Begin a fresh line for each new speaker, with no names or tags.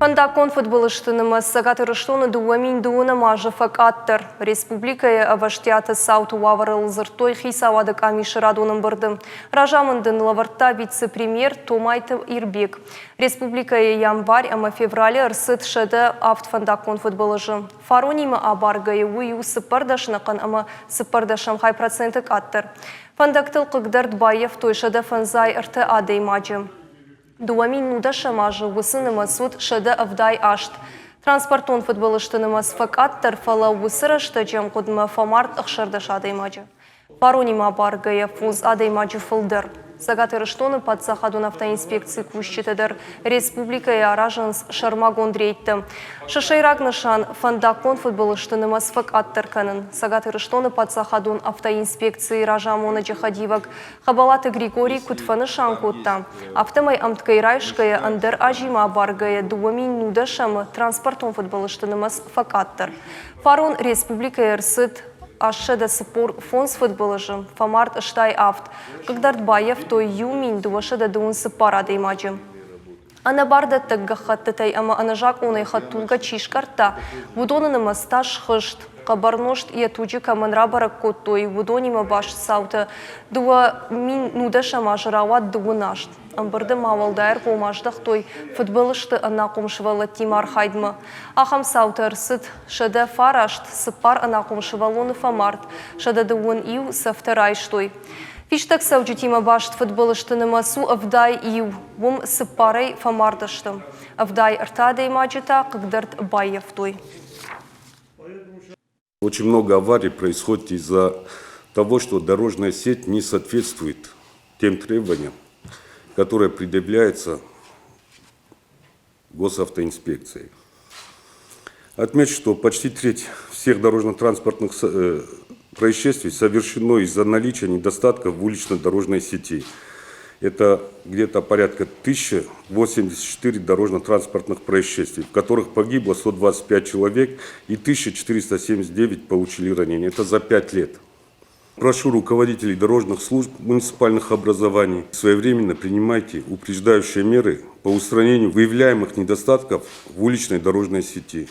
Фандакон футболыштынымыз сагатырыштоны дуамин дуына мажы факаттыр. Республикая аваштяты сауту ваварылзыртой хисавадык амишырадуным бырды. Ражамындын лаварта вице-премьер Томайты Ирбек. Республикая январь, ама феврале ырсыт шыды авт фандакон футболыжы. Фаронима абаргая уйу сыпардашынакан, ама сыпардашам хай проценты каттыр. Фандактыл кыгдард байев тойшыды фанзай ырты адей мажы. Дуамин нуда шамажы высынымыз суд шыды авдай ашт. Транспортон футболыштынымыз факаттыр фала высырышты жем кудмы фамарт ықшырдыш адаймаджы. Паронима баргая фуз адаймаджы фылдыр. Сагатырыштоны подсахадун автоинспекции кущетедір. Республикая аражынс шармагон дрейтті. Шашайрак нышан фандакон футболыштынымыз факаттыр канын. Сагатырыштоны подсахадун автоинспекции ражамоны джахадивак. Хабалаты Григорий кутфаны шанкутта. Автомай амткайрайшкая андыр ажима баргая дуамин нудашамы транспортон футболыштынымыз факаттыр. Фарон республикая рсыт ашшеда спор фонс футболыжы, фамарт штай авт, когда Дбаев той юмин дуашеда дуун сыпар адаймаджы. Ана барда таггахаттытай, ама анажак онай хаттулга чишкарта, вудонынымыз таш хышт, кабарношт и атуджи каманра бараккот той, вудонима баш саута, дуа мин нудашама жырават дуунашт. Амбырды мавалдайыр комаждах той футболышты анақомшывалы Тимар Хайдмы. Ахам саутар сыт шада фарашт сыпар анақомшывалоны фамарт, шада дуын ию сафтарайш той. Фиштак сауджи Тима башт футболыштыны масу авдай ию, вум сыпарай фамардышты. Авдай артадей маджита, кыгдарт байев той.
Очень много аварий происходит из-за того, что дорожная сеть не соответствует тем требованиям, которая предъявляется госавтоинспекцией. Отмечу, что почти треть всех дорожно-транспортных происшествий совершено из-за наличия недостатков в улично-дорожной сети. Это где-то порядка 1084 дорожно-транспортных происшествий, в которых погибло 125 человек и 1479 получили ранения. Это за 5 лет. Прошу руководителей дорожных служб муниципальных образований своевременно принимайте упреждающие меры по устранению выявляемых недостатков в уличной дорожной сети.